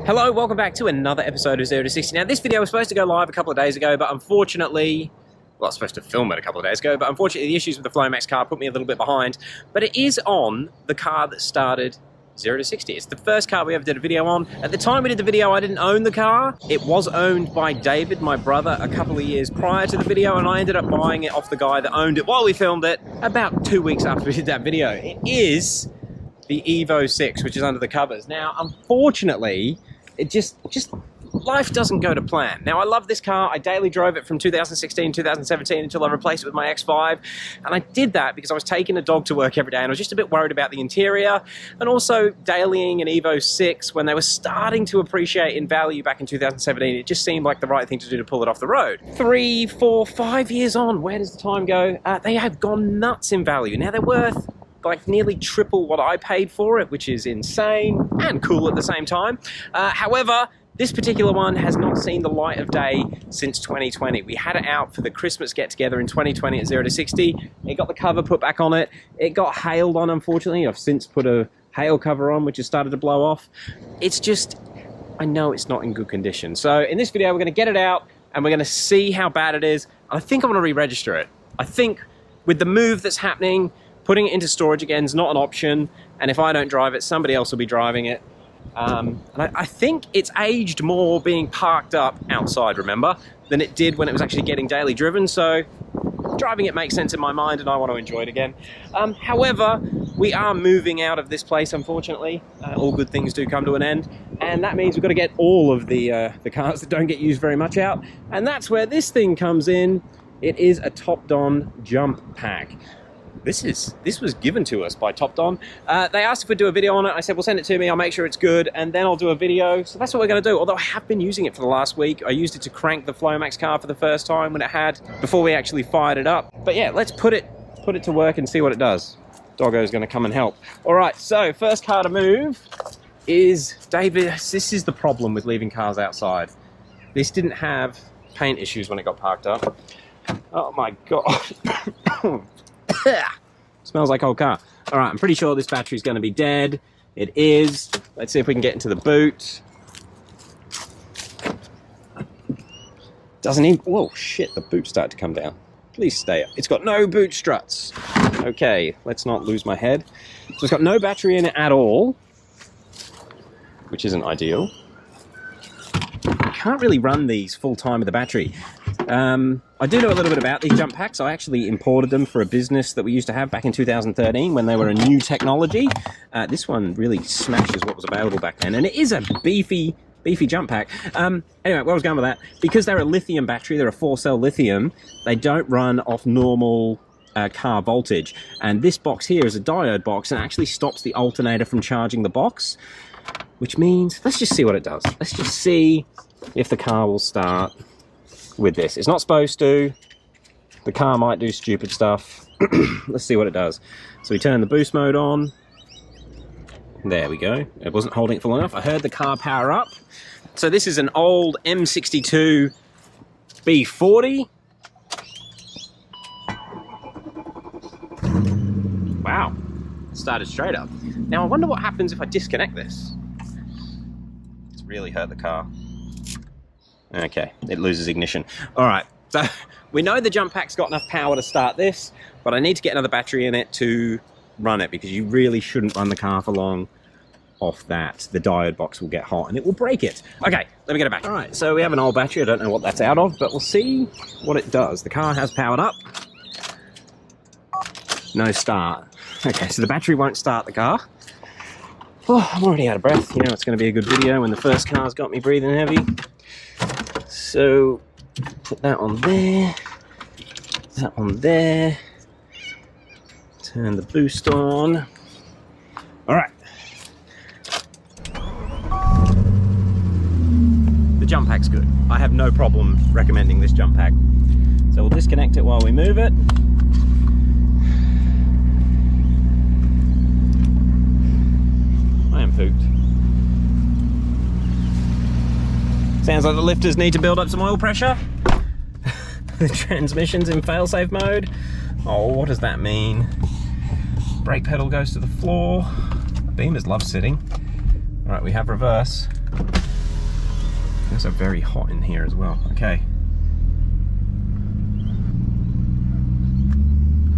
Hello, welcome back to another episode of 0 to 60. Now, this video was supposed to go live a couple of days ago, but unfortunately, well, I was supposed to film it a couple of days ago, but unfortunately the issues with the Flomax car put me a little bit behind. But it is on the car that started 0 to 60. It's the first car we ever did a video on. At the time we did the video, I didn't own the car. It was owned by David, my brother, a couple of years prior to the video, and I ended up buying it off the guy that owned it while we filmed it about 2 weeks after we did that video. It is the Evo 6, which is under the covers. Now, unfortunately, it just life doesn't go to plan. Now, I love this car. I daily drove it from 2016, 2017 until I replaced it with my X5. And I did that because I was taking a dog to work every day and I was just a bit worried about the interior, and also dailying an Evo 6 when they were starting to appreciate in value back in 2017. It just seemed like the right thing to do to pull it off the road. 3, 4, 5 years on, where does the time go? They have gone nuts in value. Now, they're worth like nearly triple what I paid for it, which is insane and cool at the same time. However, this particular one has not seen the light of day since 2020. We had it out for the Christmas get-together in 2020 at 0 to 60. It got the cover put back on it. It got hailed on, unfortunately. I've since put a hail cover on, which has started to blow off. It's just, I know it's not in good condition. So in this video, we're gonna get it out and we're gonna see how bad it is. I think I'm gonna re-register it. I think with the move that's happening, putting it into storage again is not an option, and if I don't drive it, somebody else will be driving it. And I think it's aged more being parked up outside, remember, than it did when it was actually getting daily driven, so driving it makes sense in my mind and I want to enjoy it again. However, we are moving out of this place, unfortunately. All good things do come to an end, and that means we've got to get all of the cars that don't get used very much out, and that's where this thing comes in. It is a Topdon Jump Pack. This was given to us by Topdon. They asked if we'd do a video on it. I said, well, send it to me. I'll make sure it's good, and then I'll do a video. So that's what we're going to do. Although I have been using it for the last week. I used it to crank the Flomax car for the first time when it had, before we actually fired it up. But yeah, let's put it to work and see what it does. Doggo's going to come and help. All right, so first car to move is David. This is the problem with leaving cars outside. This didn't have paint issues when it got parked up. Oh my God. Smells like old car. All right, I'm pretty sure this battery's going to be dead. It is. Let's see if we can get into the boot. Doesn't even. Whoa, shit! The boot started to come down. Please stay up. It's got no boot struts. Okay, let's not lose my head. So it's got no battery in it at all, which isn't ideal. I can't really run these full time with the battery. I do know a little bit about these jump packs. I actually imported them for a business that we used to have back in 2013 when they were a new technology. This one really smashes what was available back then, and it is a beefy jump pack. Anyway, where I was going with that, because they're a lithium battery, they're a 4-cell lithium, they don't run off normal car voltage, and this box here is a diode box and actually stops the alternator from charging the box, which means, let's just see what it does. Let's just see if the car will start with this. It's not supposed to. The car might do stupid stuff. Let's see what it does. So we turn the boost mode on. There we go. It wasn't holding it full enough. I heard the car power up. So this is an old M62 B40. Wow. It started straight up. Now I wonder what happens if I disconnect this. It's really hurt the car. Okay, it loses ignition. All right, so we know the jump pack's got enough power to start this, but I need to get another battery in it to run it, because you really shouldn't run the car for long off that. The diode box will get hot and it will break it. Okay, let me get it back. All right, so we have an old battery. I don't know what that's out of, but we'll see what it does. The car has powered up. No start. Okay, so the battery won't start the car. Oh, I'm already out of breath. You know, it's going to be a good video when the first car's got me breathing heavy. So, put that on there, that on there, turn the boost on. All right. The jump pack's good. I have no problem recommending this jump pack. So we'll disconnect it while we move it. I am pooped. Sounds like the lifters need to build up some oil pressure. The transmission's in failsafe mode. Oh, what does that mean? Brake pedal goes to the floor. Beamers love sitting. All right, we have reverse. It's also very hot in here as well. Okay.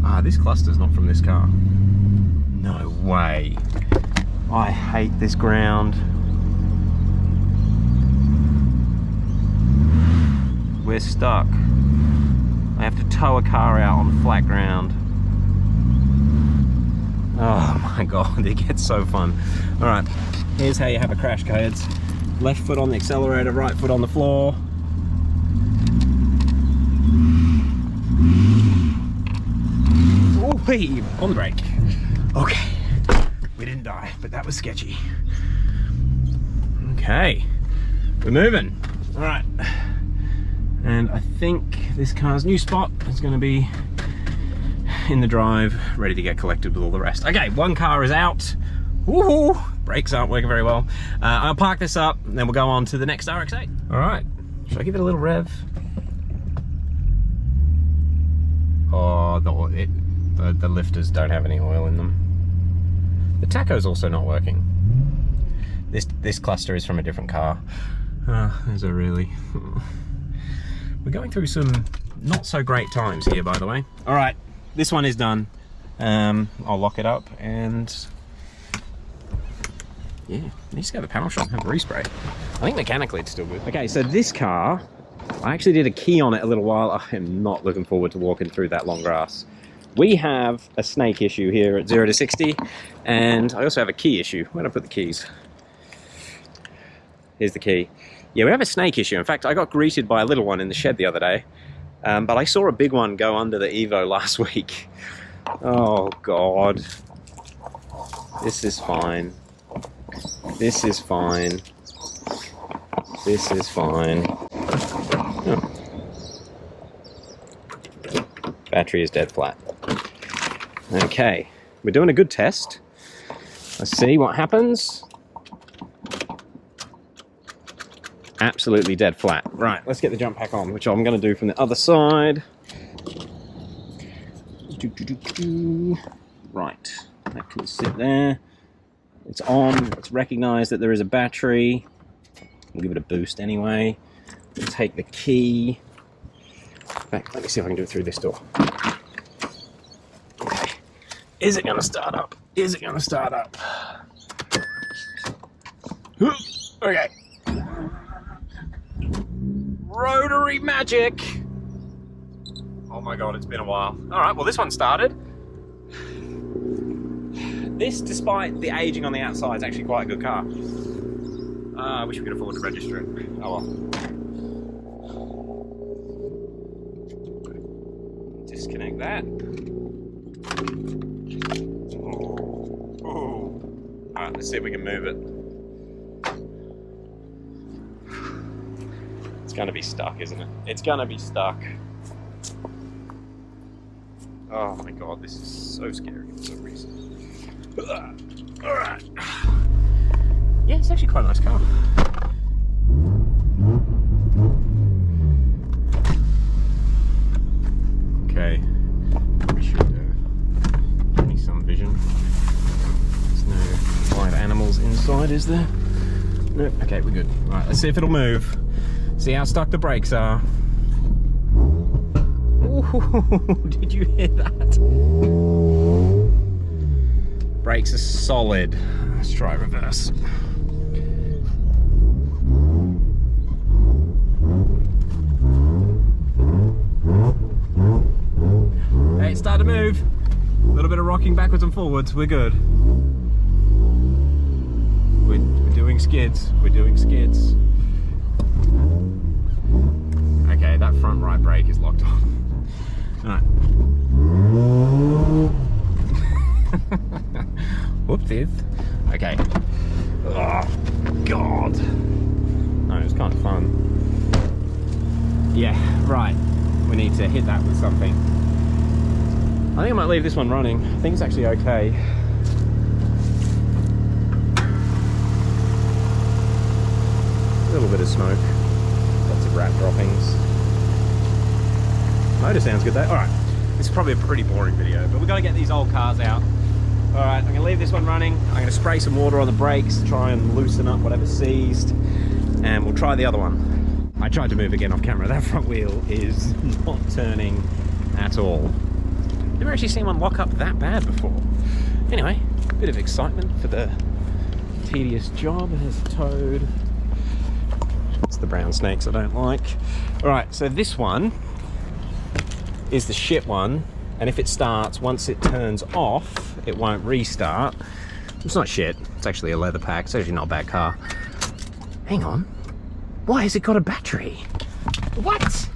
Ah, this cluster's not from this car. No way. I hate this ground. We're stuck. I have to tow a car out on flat ground. Oh my god, it gets so fun. Alright, here's how you have a crash, kids. Left foot on the accelerator, right foot on the floor. Oh, hey, on the brake. Okay, we didn't die, but that was sketchy. Okay, we're moving. Alright, and I think this car's new spot is going to be in the drive, ready to get collected with all the rest. Okay, one car is out. Woohoo! Brakes aren't working very well. I'll park this up, and then we'll go on to the next RX-8. All right, should I give it a little rev? Oh, the lifters don't have any oil in them. The tacho's also not working. This cluster is from a different car. Is it really? We're going through some not so great times here, by the way. All right. This one is done. I'll lock it up and yeah, need to go to the panel shop and have a respray. I think mechanically it's still good. Okay, so this car, I actually did a key on it a little while. I am not looking forward to walking through that long grass. We have a snake issue here at 0 to 60, and I also have a key issue. Where did I put the keys? Here's the key. Yeah, we have a snake issue. In fact, I got greeted by a little one in the shed the other day. But I saw a big one go under the Evo last week. Oh god. This is fine. This is fine. This is fine. Oh. Battery is dead flat. Okay, we're doing a good test. Let's see what happens. Absolutely dead flat. Right, let's get the jump pack on, which I'm going to do from the other side. Right, that can sit there. It's on. Let's recognize that there is a battery. We'll give it a boost anyway. We'll take the key. In fact, let me see if I can do it through this door. Okay. Is it going to start up? Is it going to start up? Okay. Rotary magic! Oh my god, it's been a while. Alright, well this one started. This, despite the aging on the outside, is actually quite a good car. I wish we could afford to register it. Oh well. Disconnect that. Oh. Alright, let's see if we can move it. It's gonna be stuck, isn't it? It's gonna be stuck. Oh my god, this is so scary for some reason. Alright. Yeah, it's actually quite a nice car. Okay. We should give me some vision. There's no live animals inside, is there? Nope. Okay, we're good. Right, let's see if it'll move. See how stuck the brakes are. Ooh, did you hear that? Brakes are solid. Let's try reverse. Hey, it started to move. A little bit of rocking backwards and forwards. We're good. We're doing skids. We're doing skids. Okay, that front right brake is locked on. Alright. Whoopsies. Okay. Oh, God. No, it was kind of fun. Yeah, right. We need to hit that with something. I think I might leave this one running. I think it's actually okay. A little bit of smoke. Lots of rat droppings. Motor sounds good though. Alright, this is probably a pretty boring video, but we've got to get these old cars out. Alright, I'm going to leave this one running. I'm going to spray some water on the brakes, try and loosen up whatever's seized. and we'll try the other one. I tried to move again off camera. That front wheel is not turning at all. Never actually seen one lock up that bad before. Anyway, a bit of excitement for the tedious job. There's a toad. It's the brown snakes I don't like. Alright, so this one is the shit one, and if it starts, once it turns off, it won't restart. It's not shit, it's actually a leather pack. It's actually not a bad car. Hang on, why has it got a battery? What?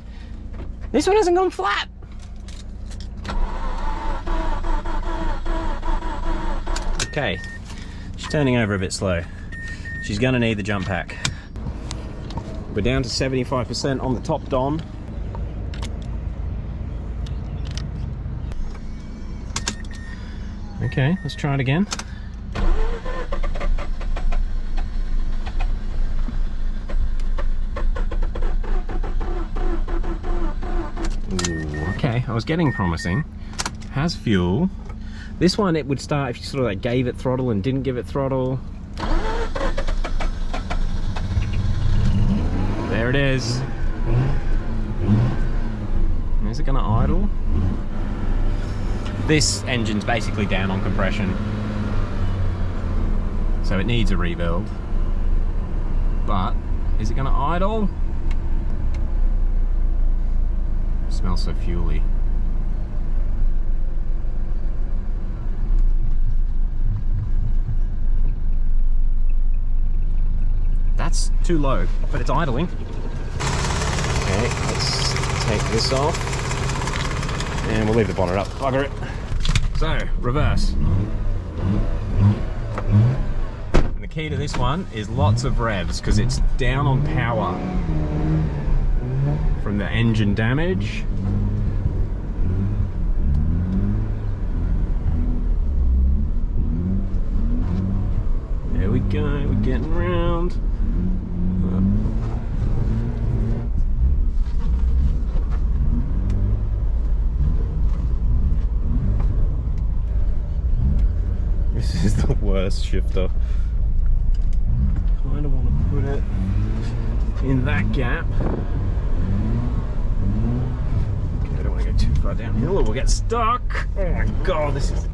This one hasn't gone flat. Okay, she's turning over a bit slow. She's gonna need the jump pack. We're down to 75% on the Topdon. Okay, let's try it again. Ooh, okay, I was getting promising. Has fuel. This one, it would start if you sort of like gave it throttle and didn't give it throttle. There it is. Is it gonna idle? This engine's basically down on compression, so it needs a rebuild. But is it gonna idle? It smells so fuely. That's too low, but it's idling. Okay, let's take this off. And we'll leave the bonnet up. Bugger it. So, reverse. And the key to this one is lots of revs, because it's down on power from the engine damage. There we go, we're getting round. This is the worst shifter. Kind of want to put it in that gap. Okay, I don't want to go too far downhill or we'll get stuck. Oh my god, this is...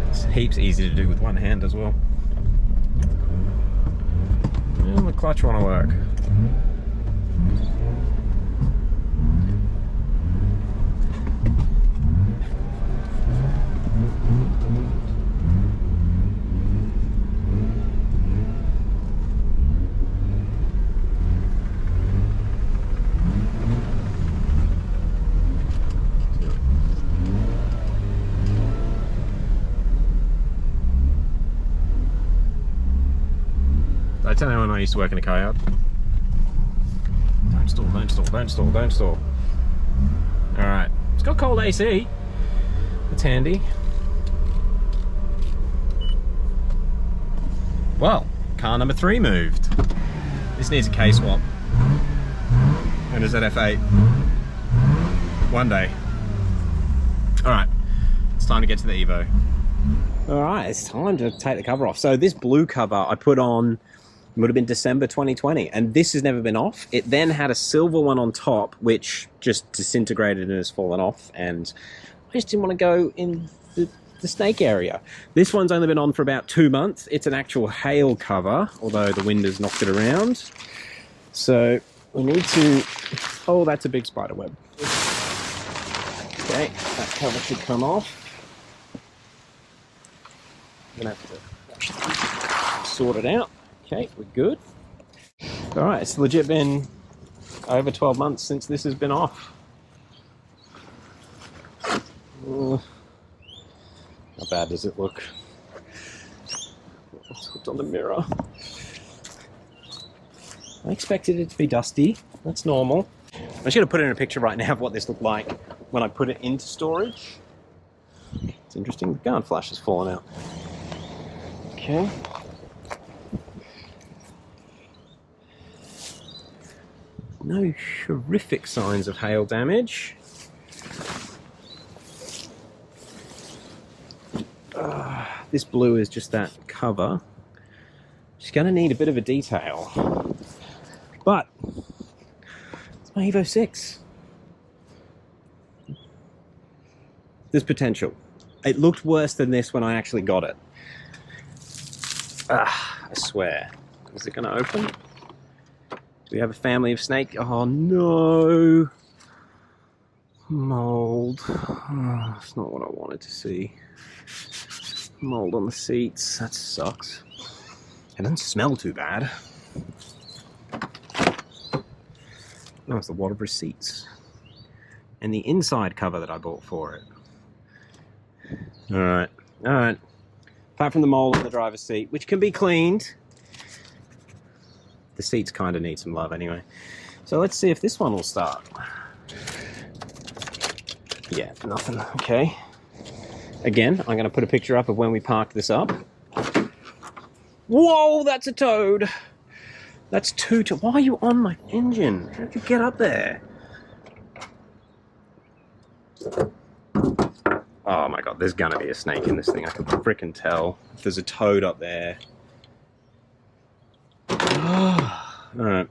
It's heaps easy to do with one hand as well. And the clutch want to work. I tell you when I used to work in a car yard. Don't stall, don't stall, don't stall, don't stall. Alright, it's got cold AC. That's handy. Well, car number 3 moved. This needs a K-swap. And a ZF8. One day. Alright, it's time to get to the Evo. Alright, it's time to take the cover off. So this blue cover I put on, would have been December 2020, and this has never been off. It then had a silver one on top, which just disintegrated and has fallen off, and I just didn't want to go in the snake area. This one's only been on for about 2 months. It's an actual hail cover, although the wind has knocked it around. So we need to... Oh, that's a big spider web. Okay, that cover should come off. I'm gonna have to sort it out. Okay, we're good. Alright, it's legit been over 12 months since this has been off. How bad does it look? It's hooked on the mirror. I expected it to be dusty. That's normal. I'm just going to put in a picture right now of what this looked like when I put it into storage. It's interesting. The guard flash has fallen out. Okay. No horrific signs of hail damage. This blue is just that cover. She's going to need a bit of a detail. But it's my Evo 6. There's potential. It looked worse than this when I actually got it. I swear. Is it going to open? Do we have a family of snake? Oh no! Mold. Oh, that's not what I wanted to see. Mold on the seats. That sucks. It doesn't smell too bad. No, it's the wad of receipts. And the inside cover that I bought for it. Alright, alright. Apart from the mold on the driver's seat, which can be cleaned. The seats kind of need some love anyway. So let's see if this one will start. Yeah, nothing. Okay. Again, I'm going to put a picture up of when we parked this up. Whoa, that's a toad. That's two toads. Why are you on my engine? How did you get up there? Oh my god, there's gonna be a snake in this thing. I can frickin' tell. If there's a toad up there. Alright.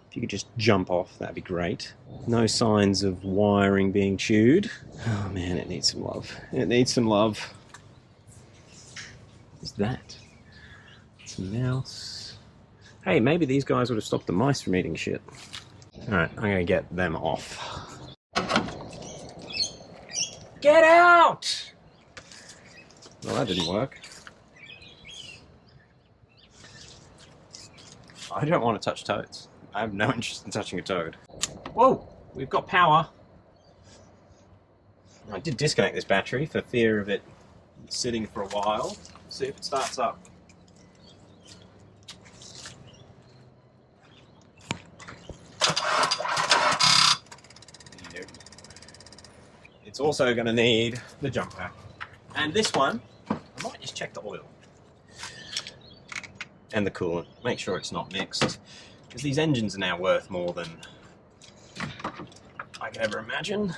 If you could just jump off, that'd be great. No signs of wiring being chewed. Oh man, it needs some love. It needs some love. What's that? It's a mouse. Hey, maybe these guys would have stopped the mice from eating shit. Alright, I'm gonna get them off. Get out! Well, that didn't work. I don't want to touch toads. I have no interest in touching a toad. Whoa! We've got power. I did disconnect this battery for fear of it sitting for a while. See if it starts up. It's also going to need the jump pack. And this one, I might just check the oil. And the coolant. Make sure it's not mixed. Because these engines are now worth more than I could ever imagine.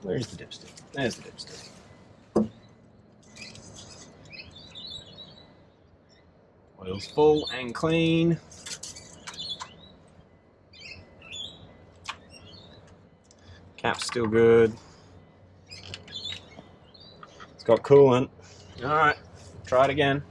Where's the dipstick? There's the dipstick. Oil's full and clean. Cap's still good. Got coolant. Alright, try it again.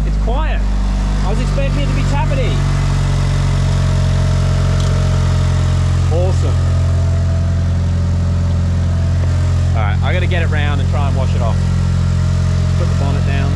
It's quiet. I was expecting it to be tappity. Awesome. Alright, I gotta get it round and try and wash it off. Put the bonnet down.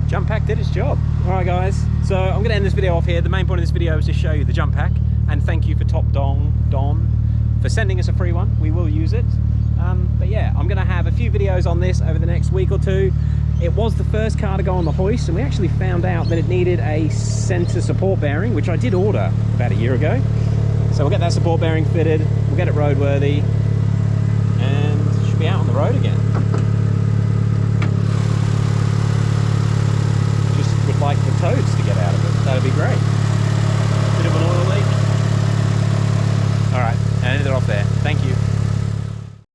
Jump pack did its job. Alright guys, so I'm going to end this video off here. The main point of this video is to show you the jump pack, and thank you for Topdon for sending us a free one. We will use it. But yeah, I'm going to have a few videos on this over the next week or two. It was the first car to go on the hoist, and we actually found out that it needed a center support bearing, which I did order about a year ago. So we'll get that support bearing fitted, we'll get it roadworthy, and it should be out on the road again.